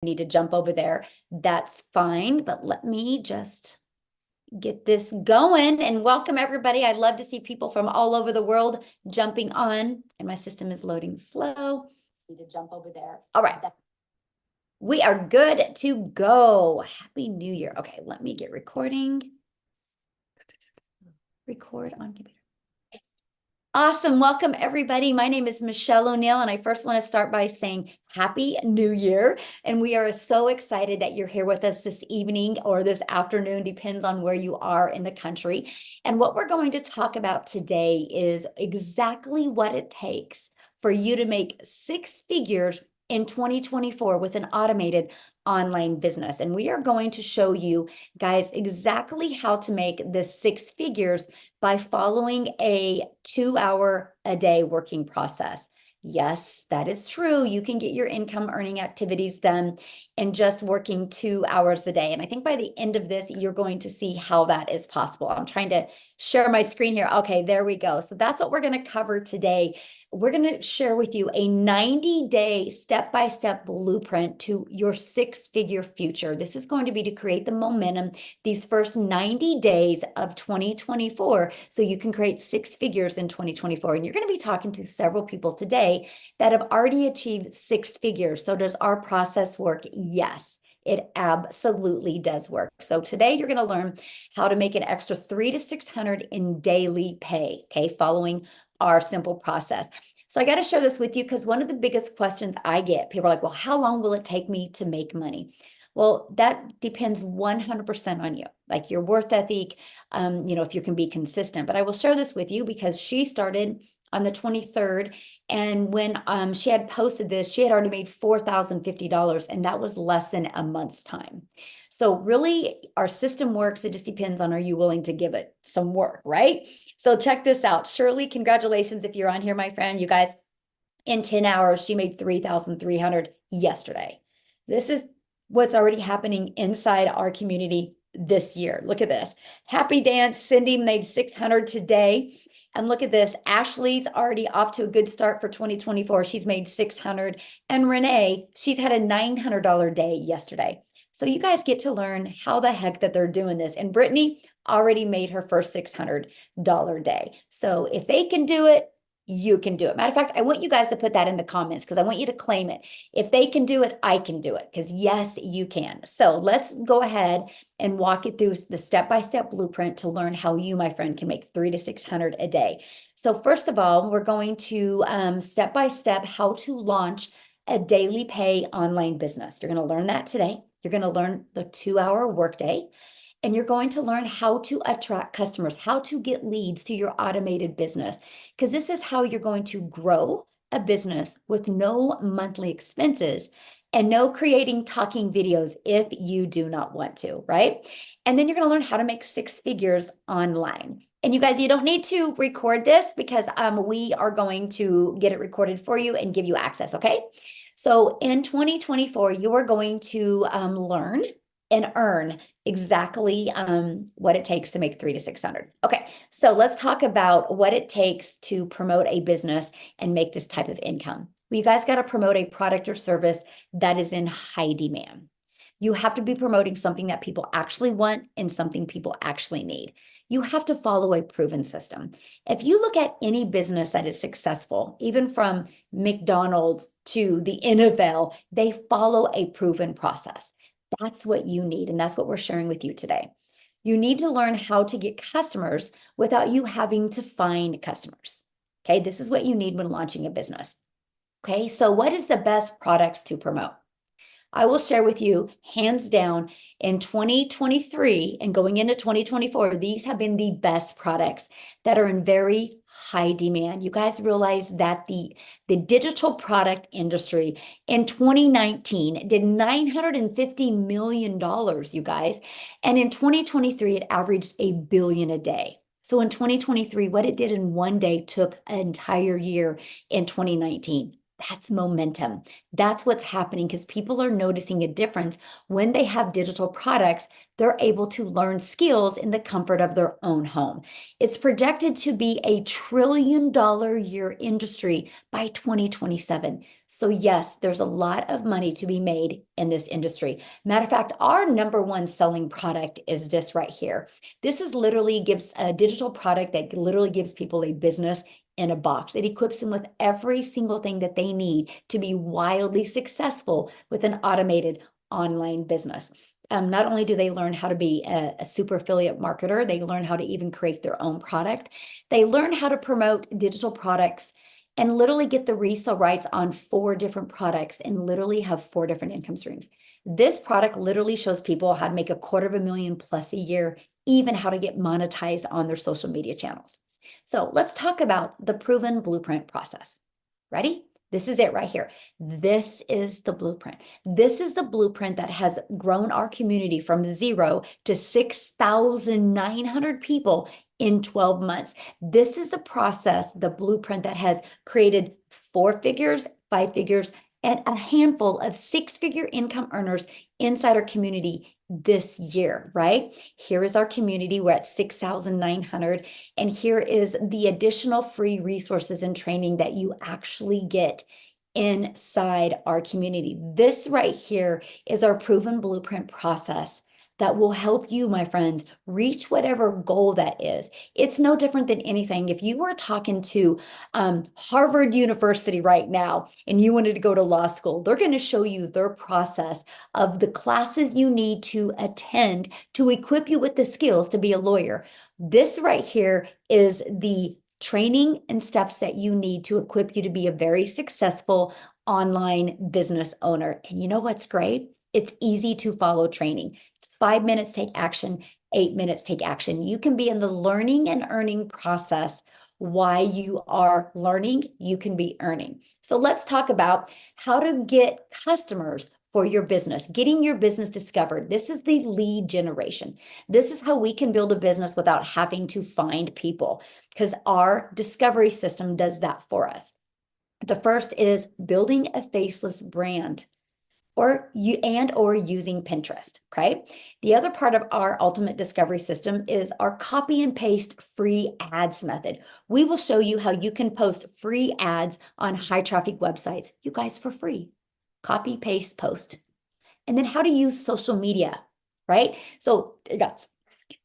need to jump over there, that's fine. But let me just get this going and welcome everybody. I love to see people from all over the world jumping on, and my system is loading slow. Need to jump over there. All right. We are good to go. Happy New Year. Okay, let me get recording. Record on computer. Awesome. Welcome, everybody. My name is Michelle O'Neill, and I first want to start by saying Happy New Year. And we are so excited that you're here with us this evening or this afternoon, depends on where you are in the country. And what we're going to talk about today is exactly what it takes for you to make six figures in 2024 with an automated online business. And we are going to show you guys exactly how to make the six figures by following a 2-hour a day working process. Yes, that is true. You can get your income earning activities done in just working 2 hours a day. And I think by the end of this, you're going to see how that is possible. I'm trying to share my screen here. Okay, there we go. So that's what we're going to cover today. We're going to share with you a 90-day step-by-step blueprint to your six-figure future. This is going to be to create the momentum these first 90 days of 2024 so you can create six figures in 2024. And you're going to be talking to several people today that have already achieved six figures. So does our process work? Yes. It absolutely does work. So today you're going to learn how to make an extra $300 to $600 in daily pay, okay, following our simple process. So I got to share this with you because one of the biggest questions I get, people are like, well, how long will it take me to make money? Well, that depends 100% on you, like your worth ethic, if you can be consistent. But I will share this with you because she started on the 23rd. And when she had posted this, she had already made $4,050, and that was less than a month's time. So really, our system works. It just depends on, are you willing to give it some work, right? So check this out. Shirley, congratulations if you're on here, my friend. You guys, in 10 hours, she made $3,300 yesterday. This is what's already happening inside our community this year. Look at this. Happy dance. Cindy made $600 today. And look at this. Ashley's already off to a good start for 2024. She's made $600. And Renee, she's had a $900 day yesterday. So you guys get to learn how the heck that they're doing this. And Brittany already made her first $600 day. So if they can do it, you can do it. Matter of fact, I want you guys to put that in the comments because I want you to claim it. If they can do it, I can do it, because yes, you can. So let's go ahead and walk it through the step-by-step blueprint to learn how you, my friend, can make $300 to $600 a day. So first of all, we're going to step-by-step how to launch a daily pay online business. You're going to learn that today. You're going to learn the 2-hour workday. And you're going to learn how to attract customers, how to get leads to your automated business, because this is how you're going to grow a business with no monthly expenses and no creating talking videos if you do not want to, right? And then you're going to learn how to make six figures online. And you guys, you don't need to record this because we are going to get it recorded for you and give you access, okay? So in 2024, you are going to learn and earn exactly what it takes to make $300 to $600. Okay, so let's talk about what it takes to promote a business and make this type of income. Well, you guys got to promote a product or service that is in high demand. You have to be promoting something that people actually want and something people actually need. You have to follow a proven system. If you look at any business that is successful, even from McDonald's to the NFL, they follow a proven process. That's what you need, and that's what we're sharing with you today. You need to learn how to get customers without you having to find customers. Okay, this is what you need when launching a business. Okay, so what is the best products to promote? I will share with you, hands down, in 2023 and going into 2024, these have been the best products that are in very high demand. You guys realize that the digital product industry in 2019 did $950 million, you guys. And in 2023, it averaged $1 billion a day. So in 2023, what it did in one day took an entire year in 2019. That's momentum. That's what's happening because people are noticing a difference when they have digital products. They're able to learn skills in the comfort of their own home. It's projected to be a $1 trillion-year industry by 2027. So yes, there's a lot of money to be made in this industry. Matter of fact, our number one selling product is this right here. This is literally gives a digital product that literally gives people a business in a box. It equips them with every single thing that they need to be wildly successful with an automated online business. Not only do they learn how to be a super affiliate marketer, they learn how to even create their own product. They learn how to promote digital products and literally get the resale rights on 4 different products and literally have 4 different income streams. This product literally shows people how to make $250,000 plus a year, even how to get monetized on their social media channels. So let's talk about the proven blueprint process. Ready? This is it right here. This is the blueprint. This is the blueprint that has grown our community from 0 to 6,900 people in 12 months. This is the process, the blueprint that has created 4 figures, 5 figures, and a handful of 6-figure income earners inside our community this year, right? Here is our community. We're at 6,900. And here is the additional free resources and training that you actually get inside our community. This right here is our proven blueprint process that will help you, my friends, reach whatever goal that is. It's no different than anything. If you were talking to Harvard University right now and you wanted to go to law school, they're going to show you their process of the classes you need to attend to equip you with the skills to be a lawyer. This right here is the training and steps that you need to equip you to be a very successful online business owner. And you know what's great? It's easy to follow training. It's 5 minutes, take action, 8 minutes, take action. You can be in the learning and earning process. While you are learning, you can be earning. So let's talk about how to get customers for your business, getting your business discovered. This is the lead generation. This is how we can build a business without having to find people, because our discovery system does that for us. The first is building a faceless brand or using Pinterest, okay? The other part of our ultimate discovery system is our copy and paste free ads method. We will show you how you can post free ads on high traffic websites, you guys, for free. Copy, paste, post. And then how to use social media, right? So guys,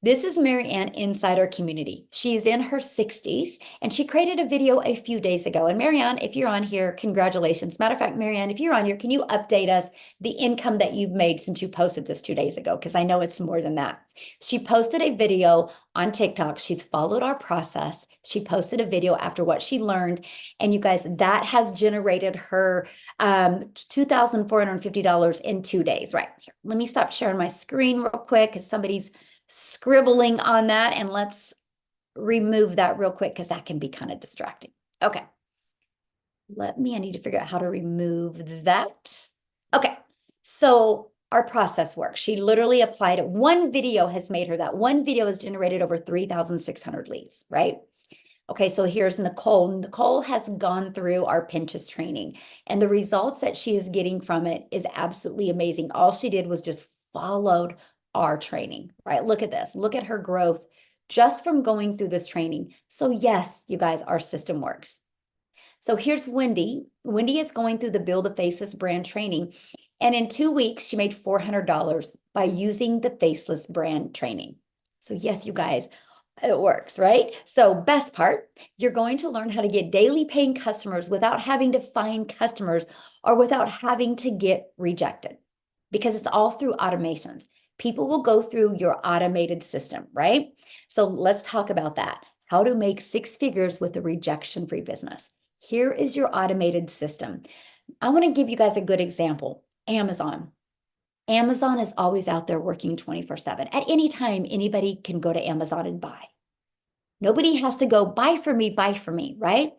this is Marianne inside our community. She's in her 60s and she created a video a few days ago. And Marianne, if you're on here, congratulations. Matter of fact, Marianne, if you're on here, can you update us the income that you've made since you posted this 2 days ago? Because I know it's more than that. She posted a video on TikTok. She's followed our process. She posted a video after what she learned. And you guys, that has generated her $2,450 in 2 days. Right here. Let me stop sharing my screen real quick because somebody's scribbling on that, and let's remove that real quick because that can be kind of distracting. Okay. I need to figure out how to remove that. Okay. So our process works. She literally applied it. One video has made her that. One video has generated over 3,600 leads, right? Okay, so here's Nicole. Nicole has gone through our Pinterest training, and the results that she is getting from it is absolutely amazing. All she did was just followed our training, right? Look at this. Look at her growth just from going through this training. So yes, you guys, our system works. So here's Wendy. Wendy is going through the Build a Faceless brand training. And in 2 weeks, she made $400 by using the Faceless brand training. So yes, you guys, it works, right? So best part, you're going to learn how to get daily paying customers without having to find customers or without having to get rejected, because it's all through automations. People will go through your automated system, right? So let's talk about that. How to make 6 figures with a rejection-free business. Here is your automated system. I want to give you guys a good example. Amazon. Amazon is always out there working 24/7. At any time, anybody can go to Amazon and buy. Nobody has to go buy for me, right?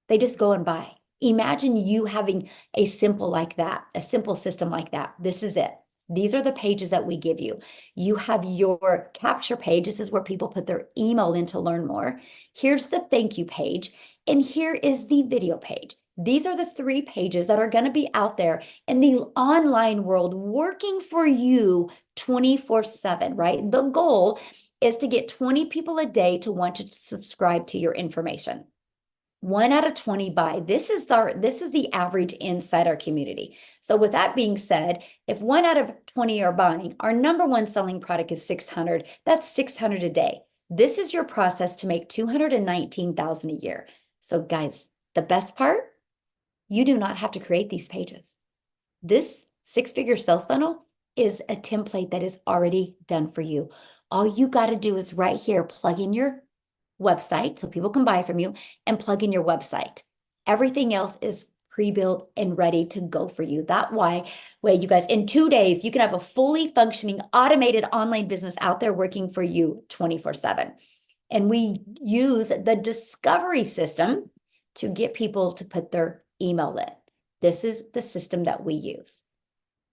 They just go and buy. Imagine you having a simple like that, a simple system like that. This is it. These are the pages that we give you. You have your capture page. This is where people put their email in to learn more. Here's the thank you page. And here is the video page. These are the 3 pages that are going to be out there in the online world working for you 24/7, right? The goal is to get 20 people a day to want to subscribe to your information. 1 out of 20 buy. This is the average inside our community. So with that being said, if 1 out of 20 are buying, our number one selling product is 600. That's 600 a day. This is your process to make 219,000 a year. So guys, the best part, you do not have to create these pages. This 6-figure sales funnel is a template that is already done for you. All you got to do is right here, plug in your website so people can buy from you and plug in your website. Everything else is pre-built and ready to go for you. That way, you guys, in 2 days, you can have a fully functioning automated online business out there working for you 24/7. And we use the discovery system to get people to put their email in. This is the system that we use.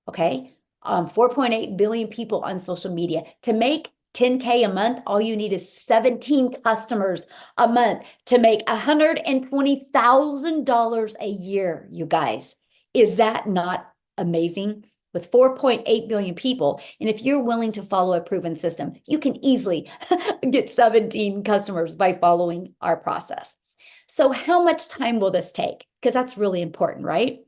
Okay. 4.8 billion people on social media. To make 10K a month, all you need is 17 customers a month to make $120,000 a year, you guys. Is that not amazing? With 4.8 billion people, and if you're willing to follow a proven system, you can easily get 17 customers by following our process. So how much time will this take? Because that's really important, right?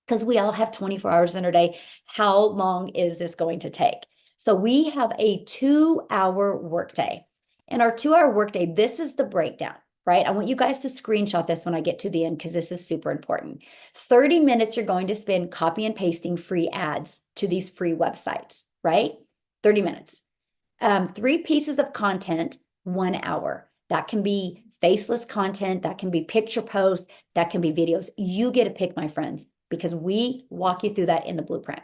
Because we all have 24 hours in our day. How long is this going to take? So we have a 2-hour workday. In our 2-hour workday, this is the breakdown, right? I want you guys to screenshot this when I get to the end because this is super important. 30 minutes you're going to spend copy and pasting free ads to these free websites, right? 30 minutes. 3 pieces of content, 1 hour. That can be faceless content, that can be picture posts, that can be videos. You get to pick, my friends, because we walk you through that in the blueprint.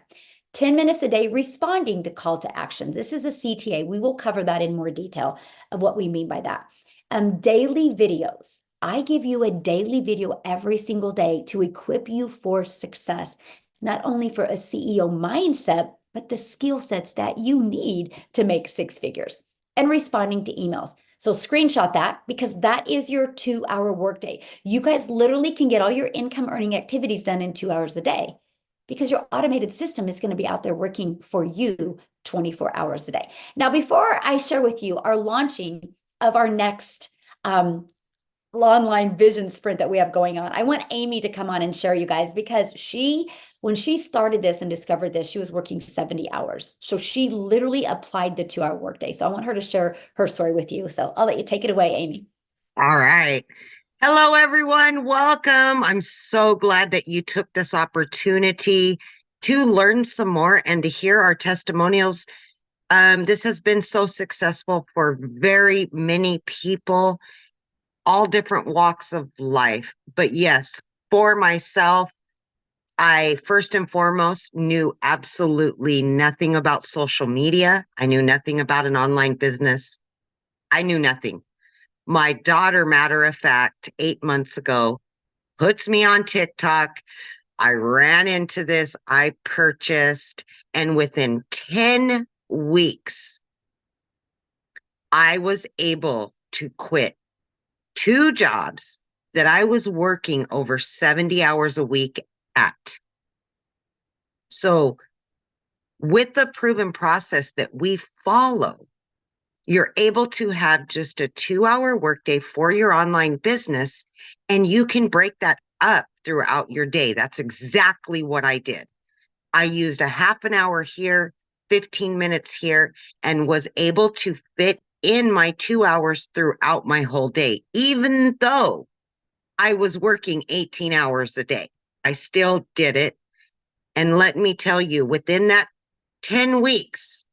10 minutes a day responding to call to actions. This is a CTA. We will cover that in more detail of what we mean by that. Daily videos. I give you a daily video every single day to equip you for success, not only for a CEO mindset, but the skill sets that you need to make 6 figures, and responding to emails. So screenshot that because that is your 2-hour workday. You guys literally can get all your income earning activities done in 2 hours a day because your automated system is going to be out there working for you 24 hours a day. Now, before I share with you our launching of our next online vision sprint that we have going on, I want Amy to come on and share, you guys, because when she started this and discovered this, she was working 70 hours. So she literally applied the 2-hour workday. So I want her to share her story with you. So I'll let you take it away, Amy. All right. Hello, everyone. Welcome. I'm so glad that you took this opportunity to learn some more and to hear our testimonials. This has been so successful for very many people, all different walks of life. But yes, for myself, I first and foremost knew absolutely nothing about social media. I knew nothing about an online business. I knew nothing. My daughter, matter of fact, 8 months ago, puts me on TikTok. I ran into this, I purchased, and within 10 weeks, I was able to quit 2 jobs that I was working over 70 hours a week at. So with the proven process that we follow, you're able to have just a 2-hour workday for your online business, and you can break that up throughout your day. That's exactly what I did. I used a half an hour here, 15 minutes here, and was able to fit in my 2 hours throughout my whole day, even though I was working 18 hours a day. I still did it. And let me tell you, within that 10 weeks,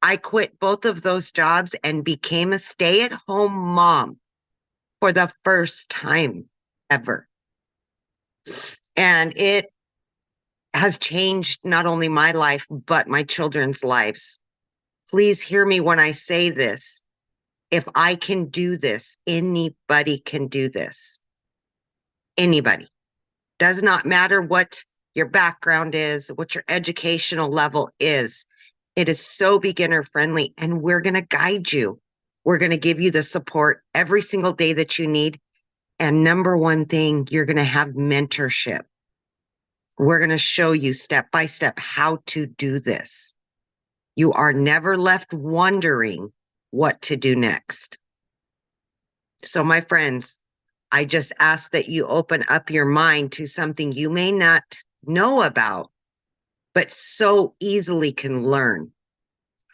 I quit both of those jobs and became a stay-at-home mom for the first time ever. And it has changed not only my life, but my children's lives. Please hear me when I say this. If I can do this, anybody can do this. Anybody. Does not matter what your background is, what your educational level is. It is so beginner friendly, and we're going to guide you. We're going to give you the support every single day that you need. And number one thing, you're going to have mentorship. We're going to show you step by step how to do this. You are never left wondering what to do next. So, my friends, I just ask that you open up your mind to something you may not know about, but so easily can learn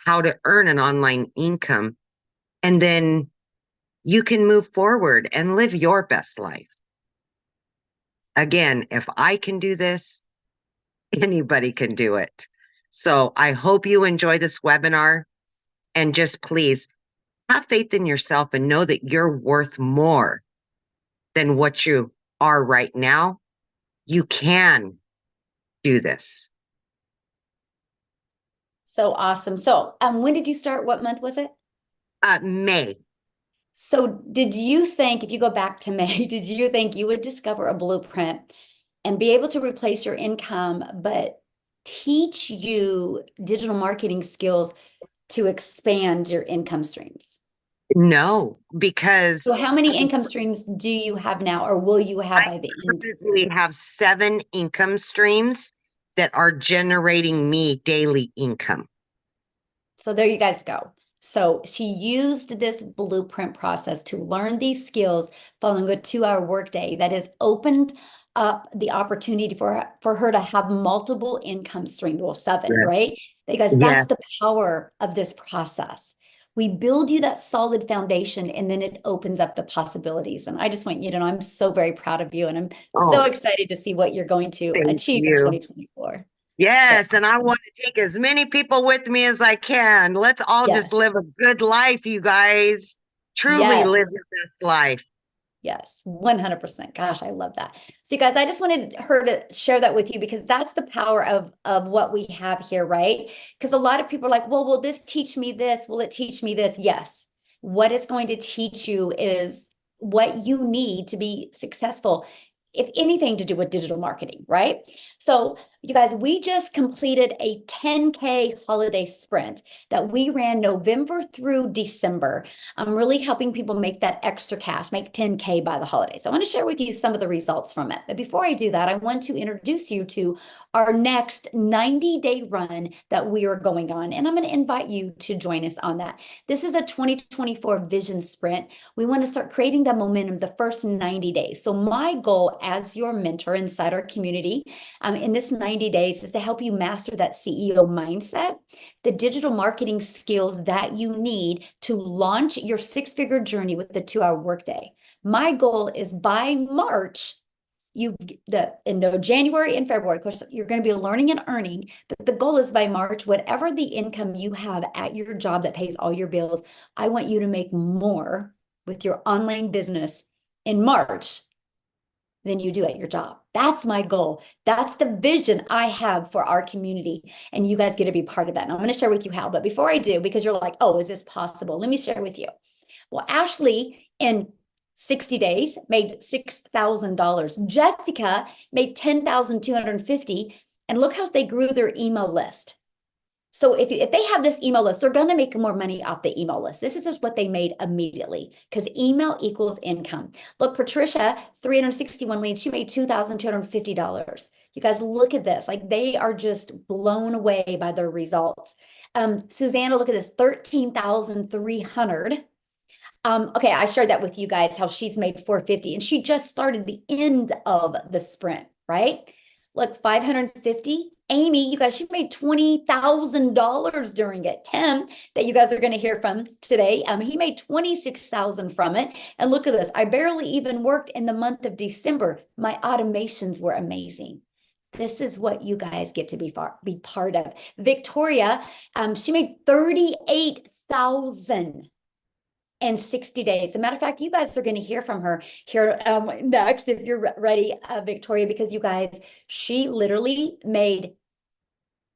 how to earn an online income. And then you can move forward and live your best life. Again, if I can do this, anybody can do it. So I hope you enjoy this webinar, and just please have faith in yourself and know that you're worth more than what you are right now. You can do this. So awesome. So, when did you start? What month was it? May. So, did you think, if you go back to May, did you think you would discover a blueprint and be able to replace your income, but teach you digital marketing skills to expand your income streams? No, So, because how many income streams do you have now, or will you have I by the end? currently have 7 income streams that are generating me daily income. So there you guys go. So she used this blueprint process to learn these skills following a 2-hour workday that has opened up the opportunity for her to have multiple income streams, well, 7, Yeah. right? Because Yeah. that's the power of this process. We build you that solid foundation and then it opens up the possibilities. And I just want you to know I'm so very proud of you and I'm so Oh, excited to see what you're going to thank achieve in you. 2024. So, Yes, and I want to take as many people with me as I can. Let's all just yes, live a good life, you guys. Truly live yes. your best life. Yes, 100%. Gosh, I love that. So you guys, I just wanted her to share that with you because that's the power of what we have here, right? Because a lot of people are like, well, will this teach me this? Will it teach me this? Yes. What it's going to teach you is what you need to be successful, if anything to do with digital marketing, right? So you guys, we just completed a 10K holiday sprint that we ran November through December. I'm really helping people make that extra cash, make 10K by the holidays. I want to share with you some of the results from it. But before I do that, I want to introduce you to our next 90-day run that we are going on. And I'm going to invite you to join us on that. This is a 2024 vision sprint. We want to start creating that momentum the first 90 days. So my goal as your mentor inside our community in this 90 days is to help you master that CEO mindset, the digital marketing skills that you need to launch your 6-figure journey with the 2-hour workday. My goal is by March, January and February, of course, you're going to be learning and earning, but the goal is by March, whatever the income you have at your job that pays all your bills, I want you to make more with your online business in March than you do at your job. That's my goal. That's the vision I have for our community. And you guys get to be part of that. And I'm going to share with you how. But before I do, because you're like, oh, is this possible? Let me share with you. Well, Ashley, in 60 days, made $6,000. Jessica made 10,250. And look how they grew their email list. So if they have this email list, they're going to make more money off the email list. This is just what they made immediately because email equals income. Look, Patricia, 361 leads. She made $2,250. You guys look at this. Like they are just blown away by their results. Susanna, look at this, 13,300. Okay, I shared that with you guys, how she's made 450 and she just started the end of the sprint, right? Look, 550. Amy, you guys, she made $20,000 during it. Tim, that you guys are going to hear from today, he made 26,000 from it. And look at this. I barely even worked in the month of December. My automations were amazing. This is what you guys get to be part of. Victoria, she made 38,000 in 60 days. As a matter of fact, you guys are going to hear from her here next if you're ready, Victoria, because you guys, she literally made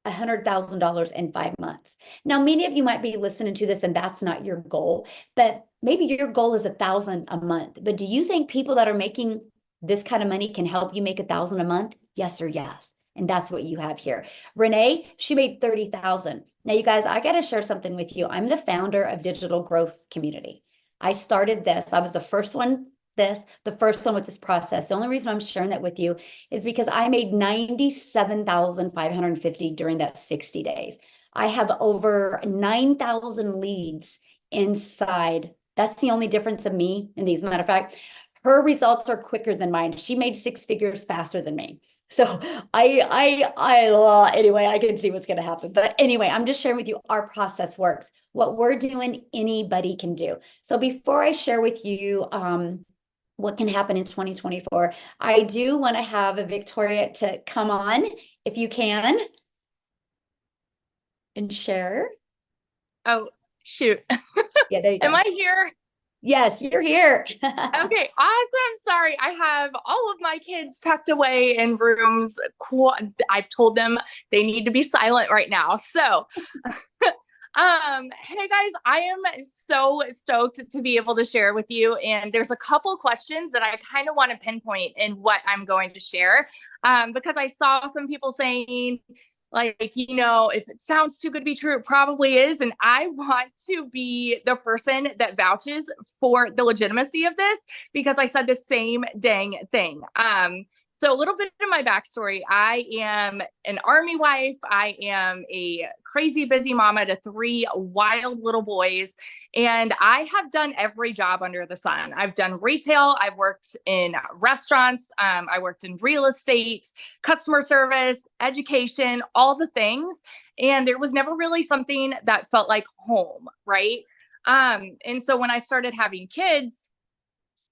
$100,000 in 5 months. Now, many of you might be listening to this and that's not your goal, but maybe your goal is 1,000 a month. But do you think people that are making this kind of money can help you make 1,000 a month? Yes or yes. And that's what you have here. Renee, she made 30,000. Now, you guys, I got to share something with you. I'm the founder of Digital Growth Community. I started this. I was the first one this, the first one with this process. The only reason I'm sharing that with you is because I made 97,550 during that 60 days. I have over 9,000 leads inside. That's the only difference of me in these. Matter of fact, her results are quicker than mine. She made 6 figures faster than me. So anyway, I can see what's going to happen. But anyway, I'm just sharing with you our process works. What we're doing, anybody can do. So before I share with you what can happen in 2024, I do want to have a Victoria to come on if you can and share. Oh, shoot. Yeah, there you go. Am I here? Yes, you're here. Okay, awesome. Sorry, I have all of my kids tucked away in rooms. I've told them they need to be silent right now. So, hey guys, I am so stoked to be able to share with you. And there's a couple questions that I kind of want to pinpoint in what I'm going to share. Because I saw some people saying, like, you know, if it sounds too good to be true, it probably is. And I want to be the person that vouches for the legitimacy of this because I said the same dang thing. So a little bit of my backstory. I am an Army wife. I am a crazy busy mama to 3 wild little boys. And I have done every job under the sun. I've done retail. I've worked in restaurants. I worked in real estate, customer service, education, all the things. And there was never really something that felt like home, right? And so when I started having kids,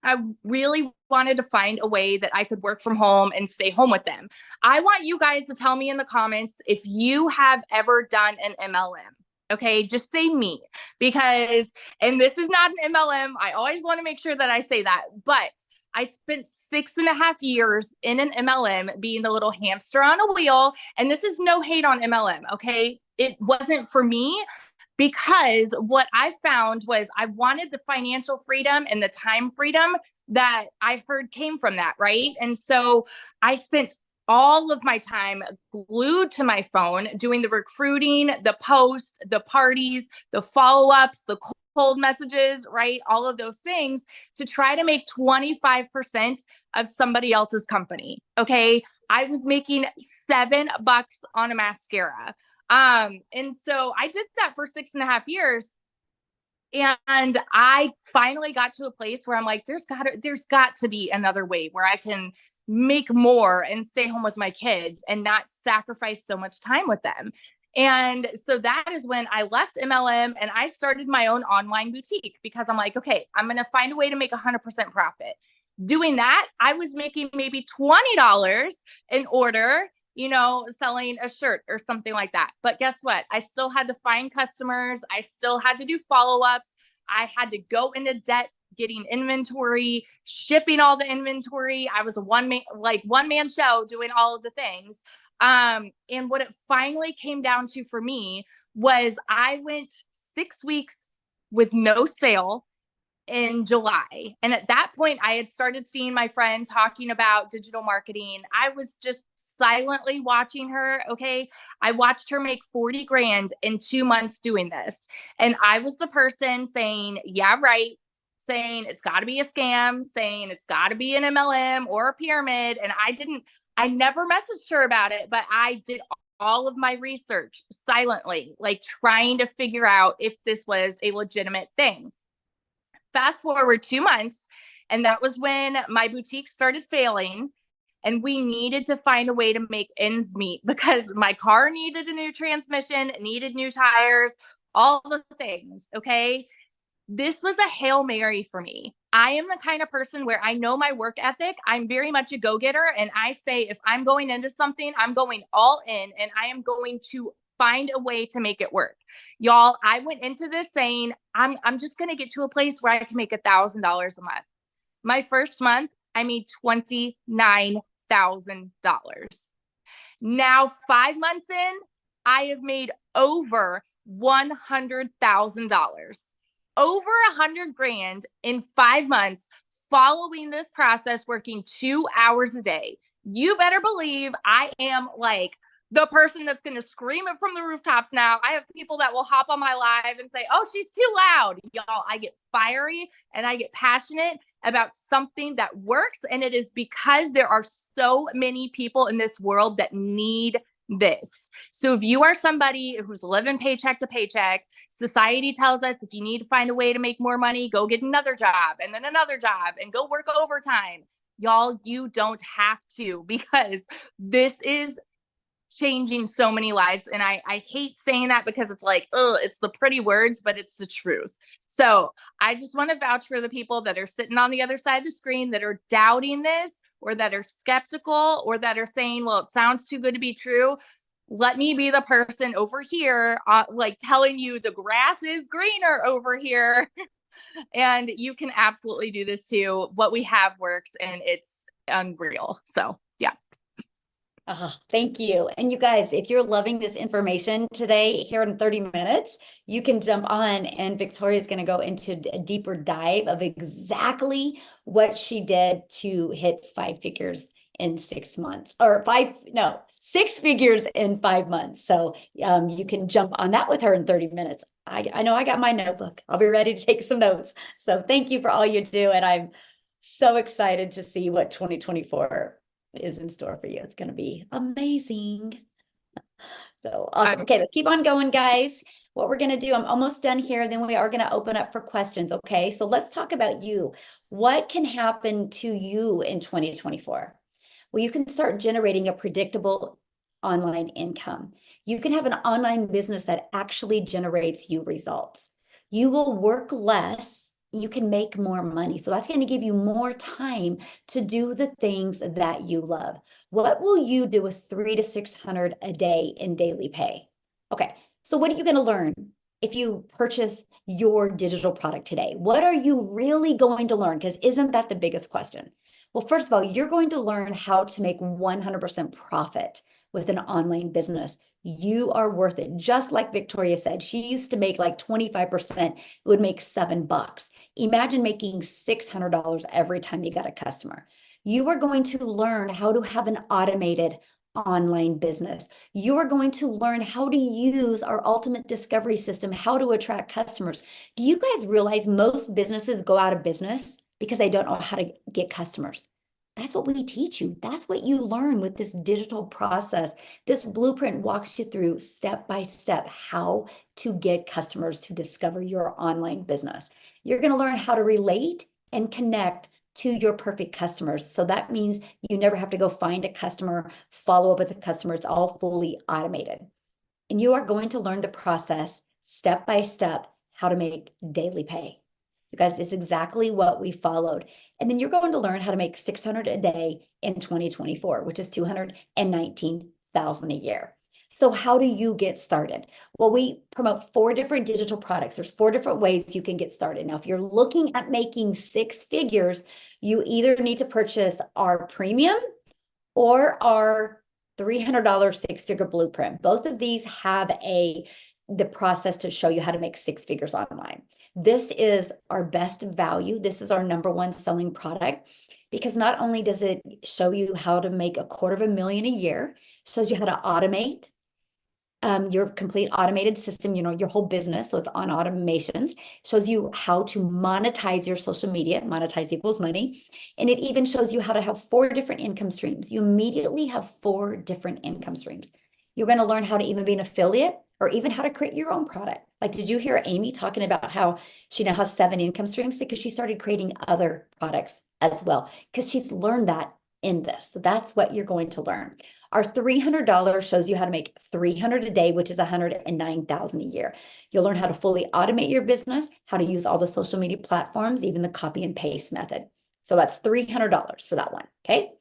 I really wanted to find a way that I could work from home and stay home with them. I want you guys to tell me in the comments if you have ever done an MLM. Okay, just say me because, and this is not an MLM. I always want to make sure that I say that, but I spent 6.5 years in an MLM being the little hamster on a wheel. And this is no hate on MLM. Okay. It wasn't for me because what I found was I wanted the financial freedom and the time freedom that I heard came from that, right? And so I spent all of my time glued to my phone doing the recruiting, the post, the parties, the follow-ups, the cold messages, right? All of those things to try to make 25% of somebody else's company. Okay. I was making $7 on a mascara. And so I did that for 6.5 years. And I finally got to a place where I'm like, there's got to be another way where I can make more and stay home with my kids and not sacrifice so much time with them. And so that is when I left MLM and I started my own online boutique because I'm like, okay, I'm going to find a way to make 100% profit. Doing that, I was making maybe $20 an order, you know, selling a shirt or something like that. But guess what? I still had to find customers. I still had to do follow-ups. I had to go into debt getting inventory, shipping all the inventory. I was a one-man show doing all of the things. And what it finally came down to for me was I went 6 weeks with no sale in July. And at that point, I had started seeing my friend talking about digital marketing. I was just silently watching her. Okay. I watched her make 40 grand in 2 months doing this. And I was the person saying, yeah, right. Saying it's got to be a scam, saying it's got to be an MLM or a pyramid. And I never messaged her about it, but I did all of my research silently, like trying to figure out if this was a legitimate thing. Fast forward 2 months, and that was when my boutique started failing. And we needed to find a way to make ends meet because my car needed a new transmission, needed new tires, all the things. Okay. This was a Hail Mary for me. I am the kind of person where I know my work ethic. I'm very much a go-getter. And I say, if I'm going into something, I'm going all in and I am going to find a way to make it work. Y'all, I went into this saying, I'm just going to get to a place where I can make $1,000 a month. My first month, I made $29,000. Now, 5 months in, I have made over $100,000. Over 100 grand in 5 months following this process, working 2 hours a day. You better believe I am like the person that's going to scream it from the rooftops now. I have people that will hop on my live and say, oh, she's too loud. Y'all, I get fiery and I get passionate about something that works. And it is because there are so many people in this world that need this. So if you are somebody who's living paycheck to paycheck, society tells us if you need to find a way to make more money, go get another job and then another job and go work overtime. Y'all, you don't have to, because this is changing so many lives. And I hate saying that because it's like, oh, it's the pretty words, but it's the truth. So I just want to vouch for the people that are sitting on the other side of the screen that are doubting this, or that are skeptical, or that are saying, well, it sounds too good to be true. Let me be the person over here, like telling you the grass is greener over here. And you can absolutely do this too. What we have works and it's unreal. So yeah. Thank you. And you guys, if you're loving this information today, here in 30 minutes, you can jump on and Victoria is going to go into a deeper dive of exactly what she did to hit 5 figures in 6 months, or 6 figures in 5 months. So you can jump on that with her in 30 minutes. I know I got my notebook. I'll be ready to take some notes. So thank you for all you do. And I'm so excited to see what 2024 is in store for you. It's going to be amazing. So awesome. Okay, let's keep on going, guys. What we're going to do, I'm almost done here. Then we are going to open up for questions. Okay, so let's talk about you. What can happen to you in 2024? Well, you can start generating a predictable online income. You can have an online business that actually generates you results. You will work less. You can make more money. So that's going to give you more time to do the things that you love. What will you do with 300 to 600 a day in daily pay? Okay, so what are you going to learn if you purchase your digital product today? What are you really going to learn? Because isn't that the biggest question? Well, first of all, you're going to learn how to make 100% profit with an online business. You are worth it. Just like Victoria said, she used to make like 25%, it would make $7. Imagine making $600 every time you got a customer. You are going to learn how to have an automated online business. You are going to learn how to use our ultimate discovery system, how to attract customers. Do you guys realize most businesses go out of business because they don't know how to get customers? That's what we teach you. That's what you learn with this digital process. This blueprint walks you through step by step how to get customers to discover your online business. You're going to learn how to relate and connect to your perfect customers. So that means you never have to go find a customer, follow up with the customer. It's all fully automated. And you are going to learn the process step by step, how to make daily pay. You guys, it's exactly what we followed. And then you're going to learn how to make 600 a day in 2024, which is 219,000 a year. So how do you get started? Well, we promote 4 different digital products. There's 4 different ways you can get started. Now, if you're looking at making 6 figures, you either need to purchase our premium or our $300 6-figure blueprint. Both of these have the process to show you how to make 6 figures online. This is our best value. This is our #1 selling product, because not only does it show you how to make $250,000 a year, shows you how to automate your complete automated system, your whole business. So it's on automations, shows you how to monetize your social media. Monetize equals money. And it even shows you how to have 4 different income streams. You immediately have 4 different income streams. You're going to learn how to even be an affiliate, or even how to create your own product. Like, did you hear Amy talking about how she now has 7 income streams? Because she started creating other products as well, because she's learned that in this. So that's what you're going to learn. Our $300 shows you how to make 300 a day, which is 109,000 a year. You'll learn how to fully automate your business, how to use all the social media platforms, even the copy and paste method. So that's $300 for that one. Okay.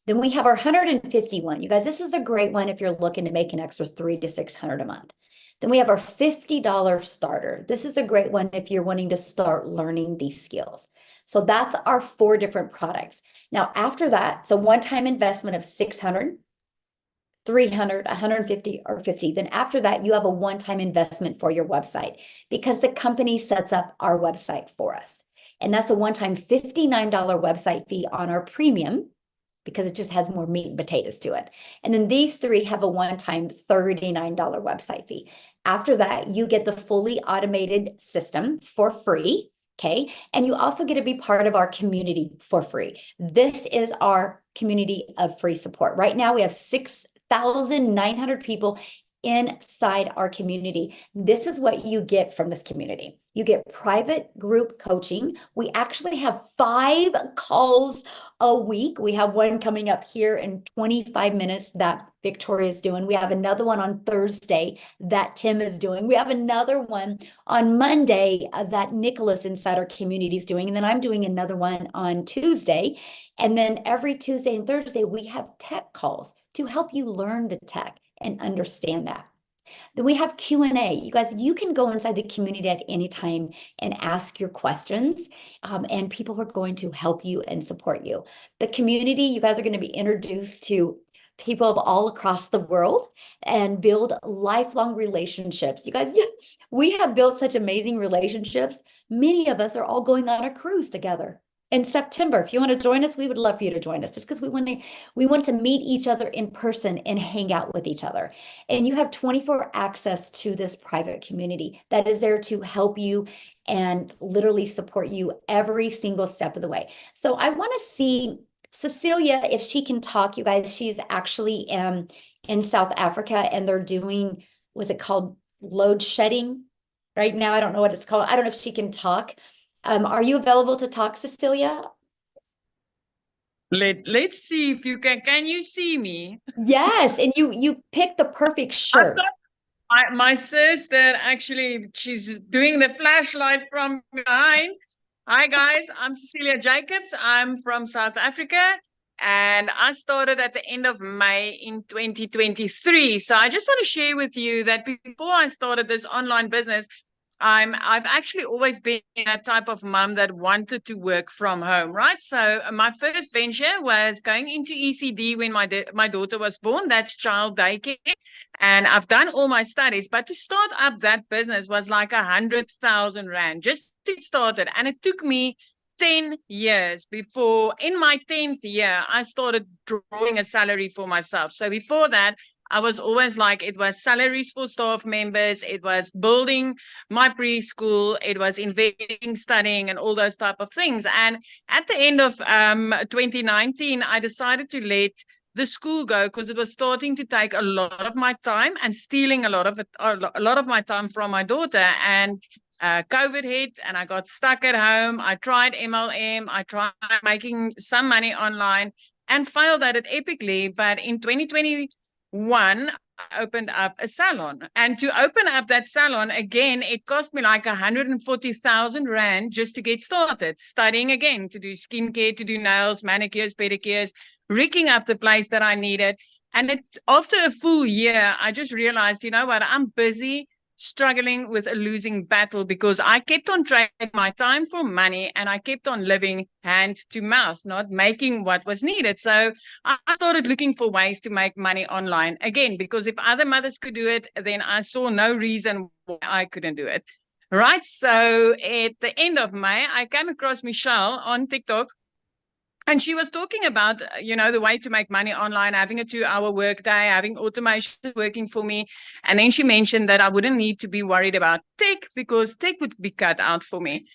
Then we have our 151. You guys, this is a great one if you're looking to make an extra 300 to 600 a month. Then we have our $50 starter. This is a great one if you're wanting to start learning these skills. So that's our 4 different products. Now, after that, it's a one-time investment of 600, 300, 150, or 50. Then after that, you have a one-time investment for your website, because the company sets up our website for us. And that's a one-time $59 website fee on our premium. because it just has more meat and potatoes to it. And then these three have a one-time $39 website fee. After that, you get the fully automated system for free. Okay. And you also get to be part of our community for free. This is our community of free support. Right now, we have 6,900 people inside our community. This is what you get from this community. You get private group coaching. We actually have 5 calls a week. We have one coming up here in 25 minutes that Victoria is doing. We have another one on Thursday that Tim is doing. We have another one on Monday that Nicholas inside our community is doing. And then I'm doing another one on Tuesday. And then every Tuesday and Thursday, we have tech calls to help you learn the tech and understand that. Then we have Q&A. You guys, you can go inside the community at any time and ask your questions, and people are going to help you and support you. The community, you guys are going to be introduced to people of all across the world and build lifelong relationships. You guys, we have built such amazing relationships. Many of us are all going on a cruise together in September. If you want to join us, we would love for you to join us, just because we want to meet each other in person and hang out with each other. And you have 24 access to this private community that is there to help you and literally support you every single step of the way. So I want to see Cecilia, if she can talk, you guys. She's actually in South Africa, and they're doing, was it called load shedding right now? I don't know what it's called. I don't know if she can talk. Are you available to talk, Cecilia? Let's see if you can you see me? Yes, and you picked the perfect shirt. My sister, actually, she's doing the flashlight from behind. Hi guys, I'm Cecilia Jacobs. I'm from South Africa, and I started at the end of May in 2023. So I just want to share with you that before I started this online business, I've actually always been a type of mom that wanted to work from home, right? So my first venture was going into ECD when my daughter was born. That's child daycare, and I've done all my studies. But to start up that business was like 100,000 rand just to get started, and it took me 10 years before, in my 10th year, I started drawing a salary for myself. So before that, I was always like, it was salaries for staff members, it was building my preschool, it was investing, studying, and all those type of things. And at the end of 2019, I decided to let the school go because it was starting to take a lot of my time and stealing a lot of my time from my daughter. And COVID hit and I got stuck at home. I tried MLM, I tried making some money online and failed at it epically. But in 2021, I opened up a salon. And to open up that salon, again, it cost me like 140,000 Rand just to get started. Studying again, to do skincare, to do nails, manicures, pedicures, rigging up the place that I needed. And after a full year, I just realized, you know what, I'm busy struggling with a losing battle because I kept on trading my time for money and I kept on living hand to mouth, not making what was needed. So I started looking for ways to make money online again, because if other mothers could do it, then I saw no reason why I couldn't do it. Right. So at the end of May, I came across Michelle on TikTok. And she was talking about, the way to make money online, having a 2-hour workday, having automation working for me. And then she mentioned that I wouldn't need to be worried about tech because tech would be cut out for me.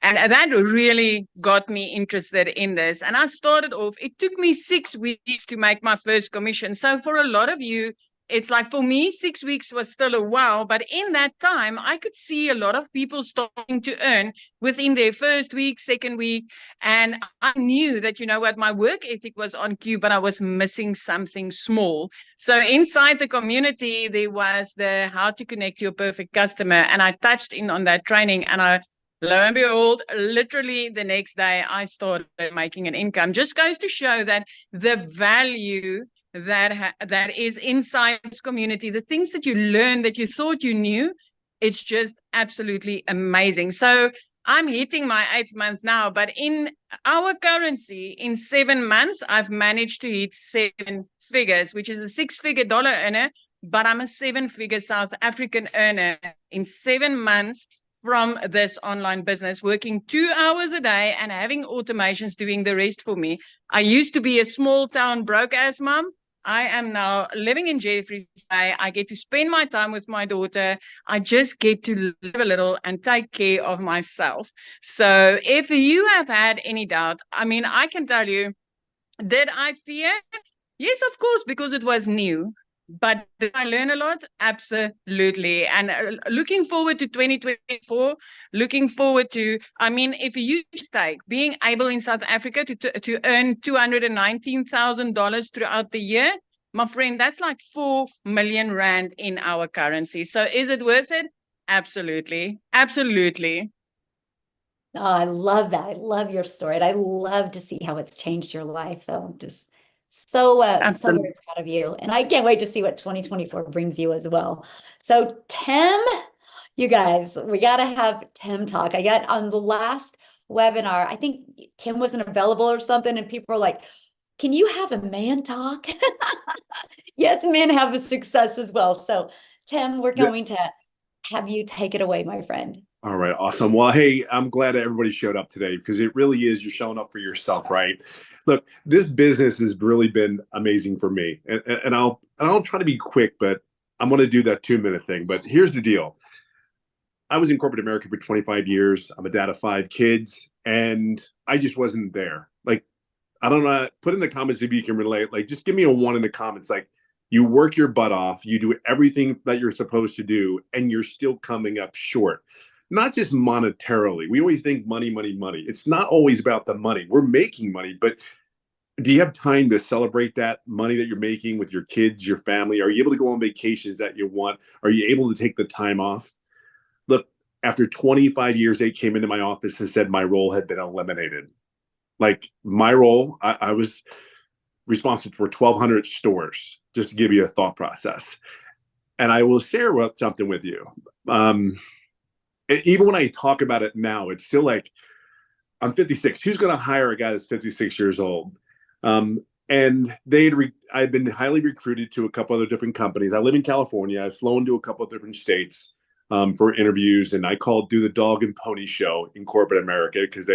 And that really got me interested in this. And I started off, it took me 6 weeks to make my first commission. So for a lot of you, it's like, for me, 6 weeks was still a while. But in that time, I could see a lot of people starting to earn within their first week, second week. And I knew that, my work ethic was on cue, but I was missing something small. So inside the community, there was the how to connect your perfect customer. And I touched in on that training, and lo and behold, literally the next day, I started making an income. Just goes to show that the value that is inside this community, the things that you learn that you thought you knew, it's just absolutely amazing. So I'm hitting my 8th month now, but in our currency, in 7 months, I've managed to hit 7 figures, which is a 6-figure dollar earner, but I'm a 7-figure South African earner in 7 months. from this online business, working 2 hours a day and having automations doing the rest for me. I used to be a small town broke ass mom. I am now living in Jeffreys Bay. I get to spend my time with my daughter. I just get to live a little and take care of myself. So if you have had any doubt, I mean, I can tell you, did I fear? Yes, of course, because it was new. But did I learn a lot? Absolutely. And looking forward to 2024, looking forward to, I mean, if you stake being able in South Africa to earn $219,000 throughout the year, my friend, that's like 4 million Rand in our currency. So is it worth it? Absolutely. Absolutely. Oh, I love that. I love your story. And I love to see how it's changed your life. So I'm just so very proud of you. And I can't wait to see what 2024 brings you as well. So Tim, you guys, we got to have Tim talk. I got on the last webinar, I think Tim wasn't available or something, and people were like, can you have a man talk? Yes, men have a success as well. So Tim, we're going to have you take it away, my friend. All right, awesome. Well, hey, I'm glad everybody showed up today because it really is, you're showing up for yourself, right? Look, this business has really been amazing for me, and I'll try to be quick, but I'm going to do that 2-minute thing. But here's the deal: I was in corporate America for 25 years. I'm a dad of 5 kids, and I just wasn't there. Like, I don't know. Put in the comments if you can relate. Like, just give me a 1 in the comments. Like, you work your butt off, you do everything that you're supposed to do, and you're still coming up short. Not just monetarily. We always think money, money, money. It's not always about the money. We're making money, but do you have time to celebrate that money that you're making with your kids, your family? Are you able to go on vacations that you want? Are you able to take the time off? Look, after 25 years, they came into my office and said my role had been eliminated. Like, my role, I was responsible for 1,200 stores, just to give you a thought process. And I will share something with you. Even when I talk about it now, it's still like, I'm 56. Who's going to hire a guy that's 56 years old? And I'd been highly recruited to a couple other different companies. I live in California. I've flown to a couple of different states for interviews, and I do the dog and pony show in corporate America because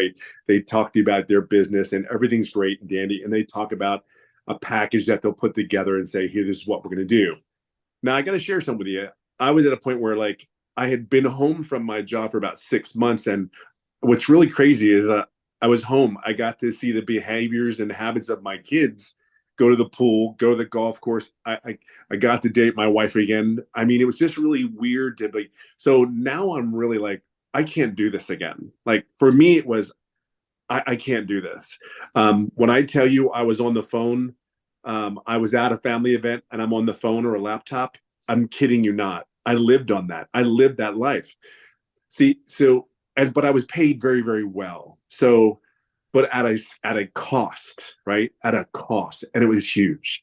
they talk to you about their business and everything's great and dandy, and they talk about a package that they'll put together and say, here, this is what we're going to do. Now, I got to share something with you. I was at a point where, like, I had been home from my job for about 6 months, and what's really crazy is that I was home. I got to see the behaviors and habits of my kids, go to the pool, go to the golf course. I got to date my wife again. I mean, it was just really weird to be. So now I'm really like, I can't do this again. Like, for me, it was, I can't do this. When I tell you I was on the phone, I was at a family event and I'm on the phone or a laptop, I'm kidding you not. I lived on that. I lived that life. See, but I was paid very, very well. So, but at a cost, right? At a cost, and it was huge.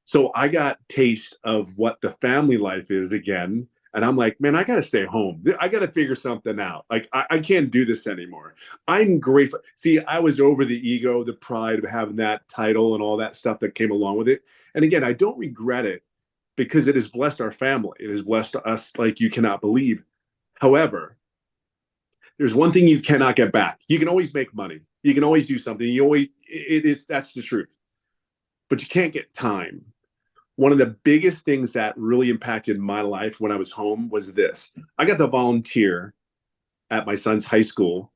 So I got taste of what the family life is again, and I'm like, man, I got to stay home. I got to figure something out. Like, I can't do this anymore. I'm grateful. See, I was over the ego, the pride of having that title and all that stuff that came along with it. And again, I don't regret it because it has blessed our family. It has blessed us like you cannot believe. However, there's one thing you cannot get back. You can always make money. You can always do something. That's the truth. But you can't get time. One of the biggest things that really impacted my life when I was home was this. I got to volunteer at my son's high school.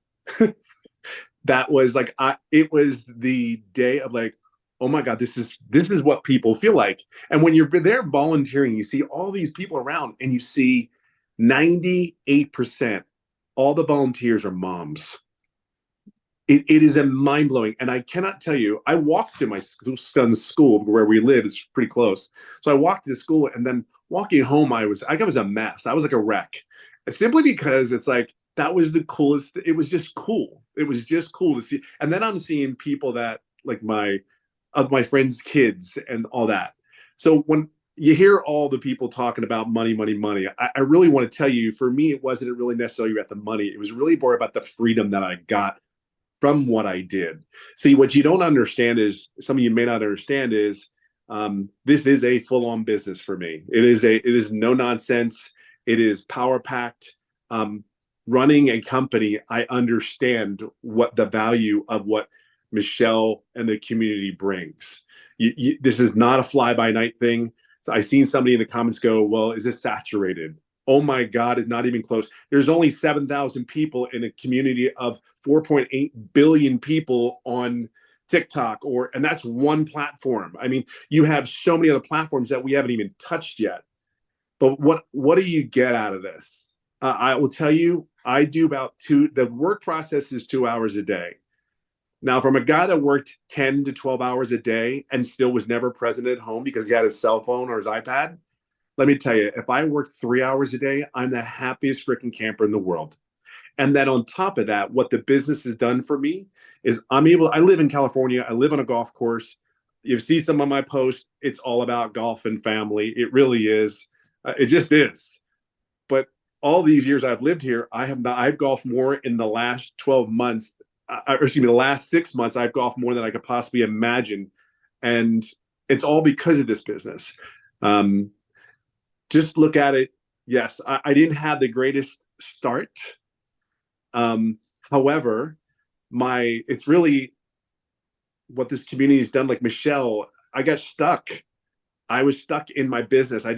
That was like, it was the day of like, oh my God, this is what people feel like. And when you're there volunteering, you see all these people around and you see 98%, all the volunteers are moms. It is a mind-blowing. And I cannot tell you, I walked to my son's school where we live. It's pretty close. So I walked to the school, and then walking home, I was a mess. I was like a wreck. Simply because it's like, that was the coolest. It was just cool. It was just cool to see. And then I'm seeing people that like my friends' kids and all that. So when you hear all the people talking about money, money, money, I really want to tell you, for me, it wasn't really necessarily about the money. It was really more about the freedom that I got from what I did. See, what you don't understand is, some of you may not understand is, this is a full-on business for me. It is no nonsense. It is power packed. running a company, I understand what the value of what Michelle and the community brings. This is not a fly by night thing. So I seen somebody in the comments go, well, is this saturated? Oh my God, it's not even close. There's only 7,000 people in a community of 4.8 billion people on TikTok, and that's one platform. I mean, you have so many other platforms that we haven't even touched yet. But what do you get out of this? I will tell you, I do the work process is 2 hours a day. Now, from a guy that worked 10 to 12 hours a day and still was never present at home because he had his cell phone or his iPad, let me tell you, if I worked 3 hours a day, I'm the happiest freaking camper in the world. And then on top of that, what the business has done for me is I live in California, I live on a golf course. You see some of my posts, it's all about golf and family. It really is. It just is. But all these years I've lived here, I've golfed more in the last 12 months, the last 6 months, I've golfed more than I could possibly imagine. And it's all because of this business. Just look at it. Yes, I didn't have the greatest start. However, it's really what this community has done. Like Michelle, I got stuck. I was stuck in my business. I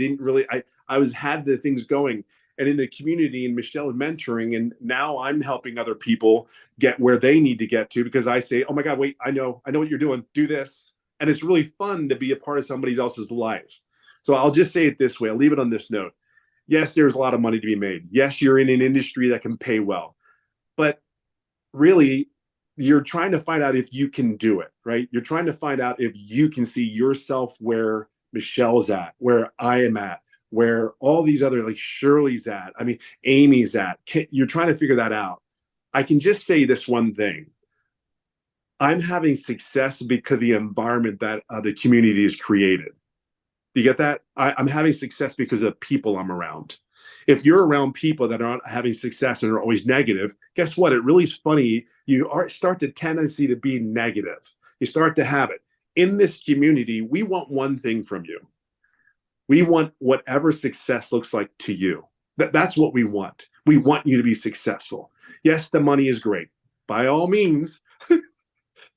had the things going, and in the community, and Michelle mentoring, and now I'm helping other people get where they need to get to, because I say, oh my God, wait, I know what you're doing. Do this. And it's really fun to be a part of somebody else's life. So I'll just say it this way. I'll leave it on this note. Yes, there's a lot of money to be made. Yes, you're in an industry that can pay well, but really, you're trying to find out if you can do it, right? You're trying to find out if you can see yourself where Michelle's at, where I am at, where all these other, like Shirley's at, I mean, Amy's at. You're trying to figure that out. I can just say this one thing. I'm having success because of the environment that the community has created. You get that? I'm having success because of the people I'm around. If you're around people that aren't having success and are always negative, guess what? It really is funny. You start to tendency to be negative. You start to have it. In this community, we want one thing from you. We want whatever success looks like to you. That's what we want. We want you to be successful. Yes, the money is great. By all means,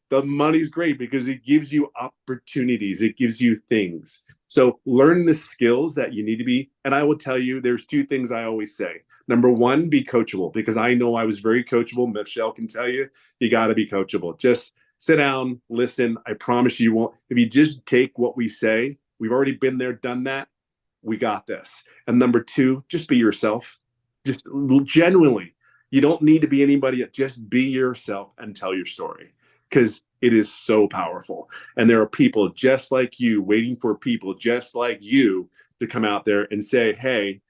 the money's great because it gives you opportunities. It gives you things. So learn the skills that you need to be. And I will tell you, there's two things I always say. Number one, be coachable, because I know I was very coachable. Michelle can tell you, you got to be coachable. Just sit down, listen. I promise you won't. If you just take what we say, we've already been there, done that. We got this. And number two, just be yourself. Just genuinely, you don't need to be anybody. Just be yourself and tell your story, because it is so powerful. And there are people just like you waiting for people just like you to come out there and say, hey,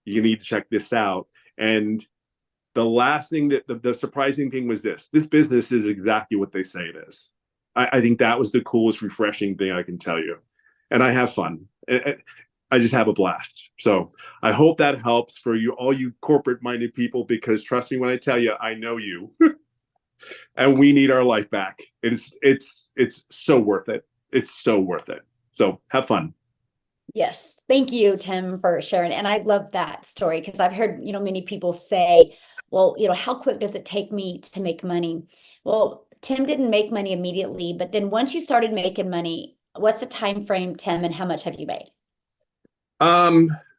you need to check this out. And the last thing the surprising thing was this business is exactly what they say it is. I think that was the coolest, refreshing thing I can tell you. And I have fun. I just have a blast. So I hope that helps for you, all you corporate minded people, because trust me when I tell you, I know you. And we need our life back. It's so worth it. It's so worth it. So have fun. Yes. Thank you, Tim, for sharing. And I love that story because I've heard, many people say, well, how quick does it take me to make money? Well, Tim didn't make money immediately, but then once you started making money, what's the time frame, Tim, and how much have you made?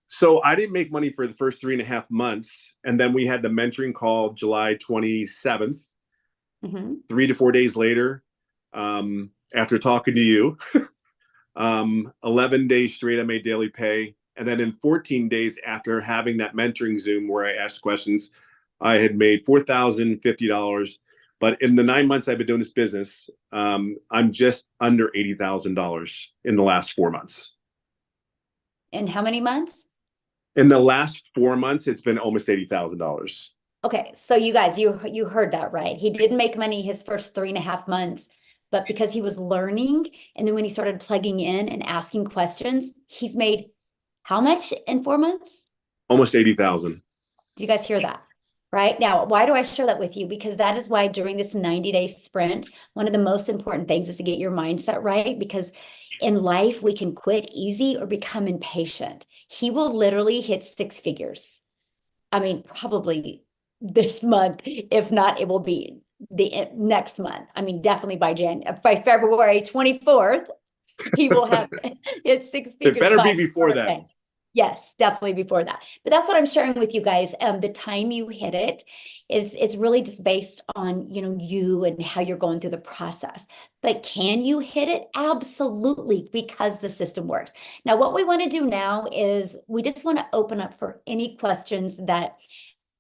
So I didn't make money for the first 3.5 months. And then we had the mentoring call July 27th. 3 to 4 days later, after talking to you, 11 days straight, I made daily pay. And then in 14 days after having that mentoring Zoom where I asked questions, I had made $4,050. But in the 9 months I've been doing this business, I'm just under $80,000 in the last 4 months. In how many months? In the last 4 months, it's been almost $80,000. Okay, so you guys, you heard that right. He didn't make money his first 3.5 months, but because he was learning, and then when he started plugging in and asking questions, he's made how much in 4 months? Almost 80,000. Do you guys hear that? Right now, why do I share that with you? Because that is why during this 90-day sprint, one of the most important things is to get your mindset right. Because in life, we can quit easy or become impatient. He will literally hit 6 figures. I mean, probably this month. If not, it will be the next month. I mean, definitely by February 24th, he will have hit six It figures better by be before that. Workday. Yes, definitely before that. But that's what I'm sharing with you guys. The time you hit it is really just based on, you know, you and how you're going through the process. But can you hit it? Absolutely, because the system works. Now, what we want to do now is we just want to open up for any questions that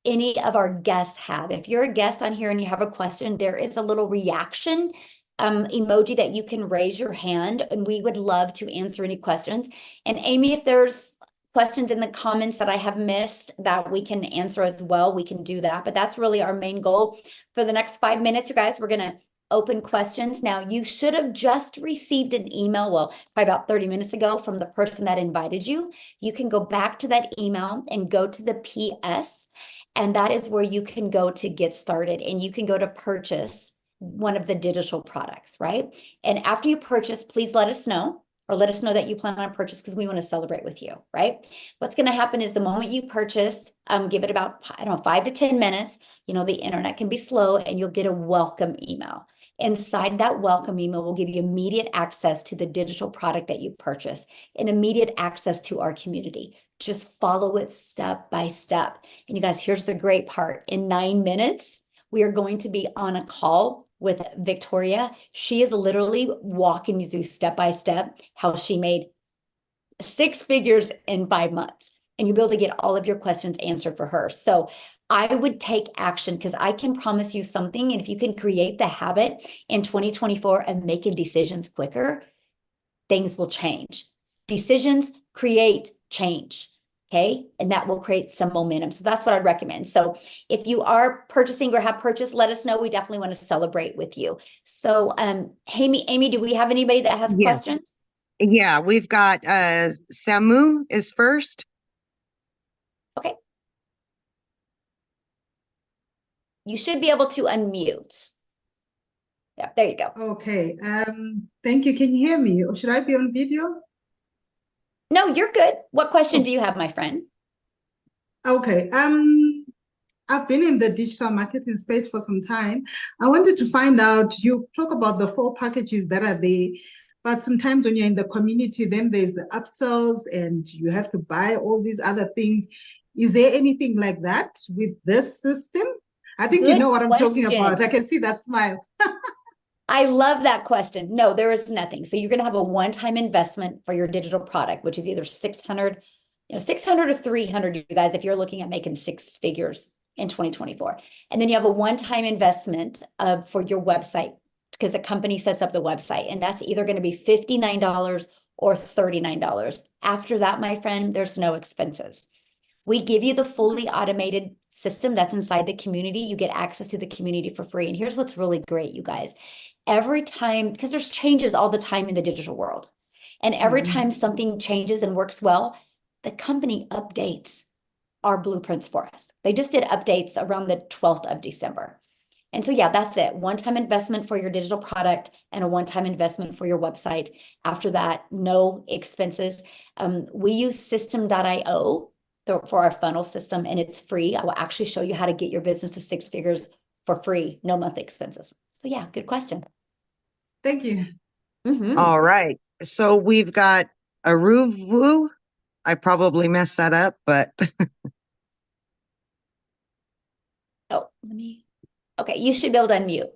any of our guests have. If you're a guest on here and you have a question, there is a little reaction emoji that you can raise your hand, and we would love to answer any questions. And Amy, if there's questions in the comments that I have missed that we can answer as well, we can do that. But that's really our main goal for the next 5 minutes, you guys. We're going to open questions. Now, you should have just received an email, well, probably about 30 minutes ago from the person that invited you. You can go back to that email and go to the PS, and that is where you can go to get started, and you can go to purchase one of the digital products, right? And after you purchase, please let us know, or let us know that you plan on purchase, because we want to celebrate with you, right? What's going to happen is the moment you purchase, give it about, I don't know, 5 to 10 minutes. You know, the internet can be slow, and you'll get a welcome email. Inside that welcome email will give you immediate access to the digital product that you purchased and immediate access to our community. Just follow it step by step. And you guys, here's the great part. In 9 minutes, we are going to be on a call with Victoria. She is literally walking you through step by step how she made 6 figures in 5 months. And you'll be able to get all of your questions answered for her. So I would take action, because I can promise you something. And if you can create the habit in 2024 of making decisions quicker, things will change. Decisions create change. Okay. And that will create some momentum. So that's what I'd recommend. So if you are purchasing or have purchased, let us know. We definitely want to celebrate with you. So, Amy, do we have anybody that has Yeah. questions? Yeah, we've got Samu is first. Okay. You should be able to unmute. Yeah, there you go. Okay. Thank you. Can you hear me? Or should I be on video? No, you're good. What question do you have, my friend? Okay. I've been in the digital marketing space for some time. I wanted to find out, you talk about the 4 packages that are there, but sometimes when you're in the community, then there's the upsells and you have to buy all these other things. Is there anything like that with this system? I think you Good know what I'm talking question. about. I can see that smile. I love that question. No, there is nothing. So you're going to have a one-time investment for your digital product, which is either 600, 600 or 300, you guys, if you're looking at making 6 figures in 2024. And then you have a one-time investment for your website, because a company sets up the website, and that's either going to be $59 or $39. After that, my friend, there's no expenses. We give you the fully automated system that's inside the community. You get access to the community for free. And here's what's really great, you guys. Every time, because there's changes all the time in the digital world, and every time something changes and works well, the company updates our blueprints for us. They just did updates around the 12th of December. And so, yeah, that's it. One-time investment for your digital product and a one-time investment for your website. After that, no expenses. We use system.io for our funnel system, and it's free. I will actually show you how to get your business to 6 figures for free, no monthly expenses. So yeah, good question. Thank you. All right. So we've got Aruvu. I probably messed that up, but Oh, okay, you should be able to unmute.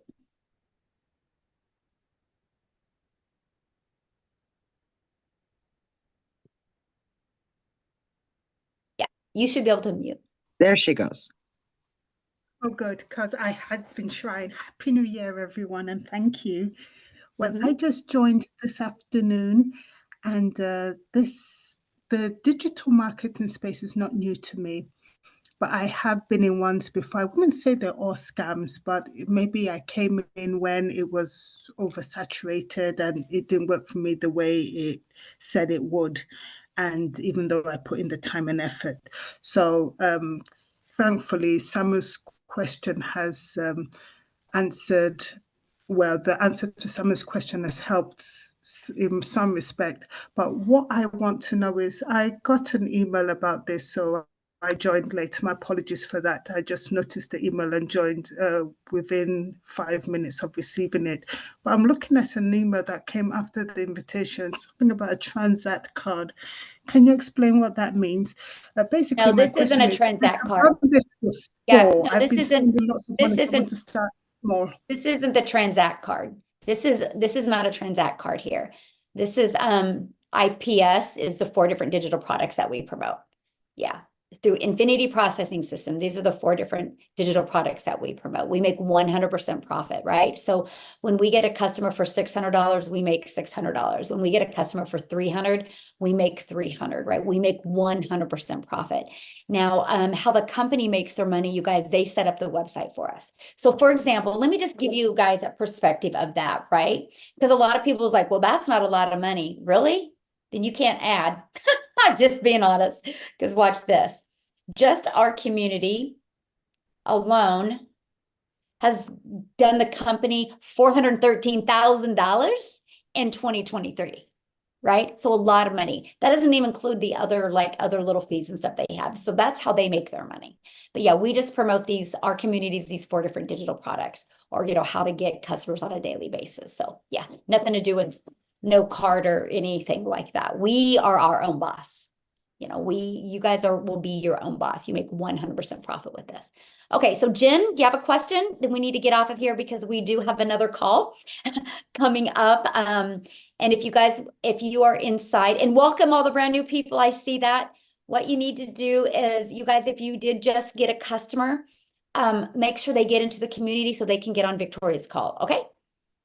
Yeah, you should be able to unmute. there she goes. Oh, good, because I had been trying. Happy New Year, everyone, and thank you. Well, I just joined this afternoon, and the digital marketing space is not new to me, but I have been in ones before. I wouldn't say they're all scams, but maybe I came in when it was oversaturated and it didn't work for me the way it said it would. And even though I put in the time and effort. So thankfully, Samu's question has answered, well, the answer to Samu's question has helped in some respect. But what I want to know is, I got an email about this, so I joined late. My apologies for that. I just noticed the email and joined within 5 minutes of receiving it. But I'm looking at an email that came after the invitation, something about a Transact card. Can you explain what that means? Basically, No, my this isn't question a is, Transact I've card. done this Yeah, before. no, I've this been isn't, spending lots of money, this so I want isn't, to start small. this isn't the Transact card. This is not a Transact card here. This is IPS is the 4 different digital products that we promote. Yeah. Through Infinity Processing System. These are the 4 different digital products that we promote. We make 100% profit, right? So when we get a customer for $600, we make $600. When we get a customer for $300, we make $300, right? We make 100% profit. Now, how the company makes their money, you guys, they set up the website for us. So for example, let me just give you guys a perspective of that, right? Because a lot of people is like, well, that's not a lot of money. Really? Then you can't add. I'm just being honest, because watch this. Just our community alone has done the company $413,000 in 2023, right? So a lot of money. That doesn't even include the other little fees and stuff they have. So that's how they make their money. But yeah, we just promote our communities, these 4 different digital products, or how to get customers on a daily basis. So yeah, nothing to do with no card or anything like that. We are our own boss. You guys will be your own boss. You make 100% profit with this. Okay, so Jen, do you have a question? Then we need to get off of here because we do have another call coming up. And if you are inside, and welcome all the brand new people, I see that. What you need to do is, you guys, if you did just get a customer, make sure they get into the community so they can get on Victoria's call, okay?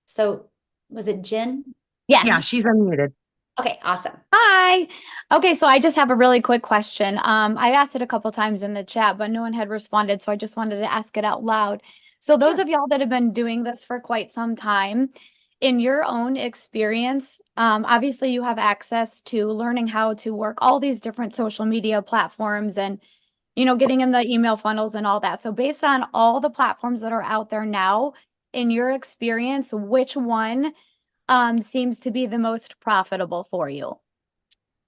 So was it Jen? Yes. Yeah, she's unmuted. Okay, awesome. Hi. Okay, so I just have a really quick question. I asked it a couple times in the chat, but no one had responded, so I just wanted to ask it out loud. So those Sure. of y'all that have been doing this for quite some time, in your own experience, obviously you have access to learning how to work all these different social media platforms and, getting in the email funnels and all that. So based on all the platforms that are out there now, in your experience, which one seems to be the most profitable for you?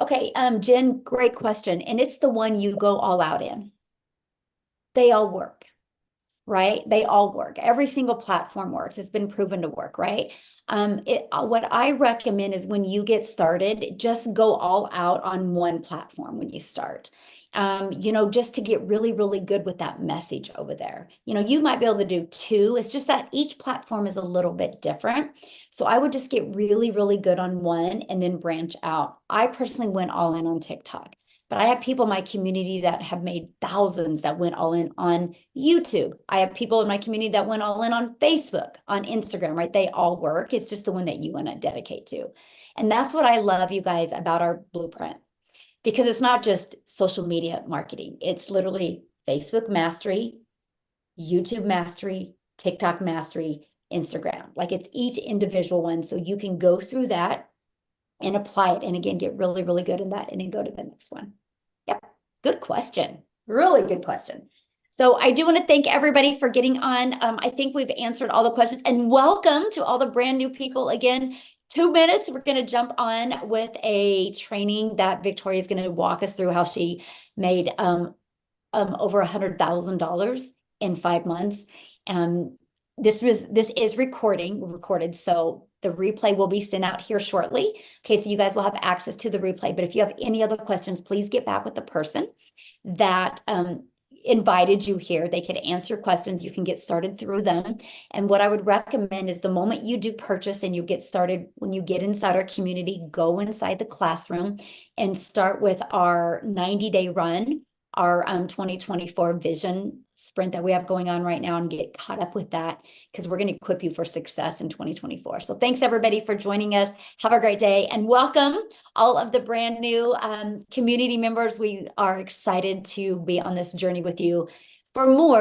Okay, Jen, great question. And it's the one you go all out in. They all work, right? They all work. Every single platform works. It's been proven to work, right? What I recommend is when you get started, just go all out on one platform when you start. Just to get really, really good with that message over there. You might be able to do 2. It's just that each platform is a little bit different. So I would just get really, really good on one and then branch out. I personally went all in on TikTok, but I have people in my community that have made thousands that went all in on YouTube. I have people in my community that went all in on Facebook, on Instagram, right? They all work. It's just the one that you want to dedicate to. And that's what I love, you guys, about our blueprint. Because it's not just social media marketing. It's literally Facebook mastery, YouTube mastery, TikTok mastery, Instagram. Like it's each individual one. So you can go through that and apply it. And again, get really, really good in that and then go to the next one. Yep. Good question. Really good question. So I do want to thank everybody for getting on. I think we've answered all the questions, and welcome to all the brand new people. Again, 2 minutes, we're going to jump on with a training that Victoria is going to walk us through how she made over $100,000 in 5 months. This is recorded, so the replay will be sent out here shortly. Okay, so you guys will have access to the replay. But if you have any other questions, please get back with the person that invited you here. They could answer questions. You can get started through them. And what I would recommend is the moment you do purchase and you get started, when you get inside our community, go inside the classroom and start with our 90-day run, our 2024 vision sprint that we have going on right now, and get caught up with that, because we're going to equip you for success in 2024. So thanks everybody for joining us. Have a great day, and welcome all of the brand new community members. We are excited to be on this journey with you. For more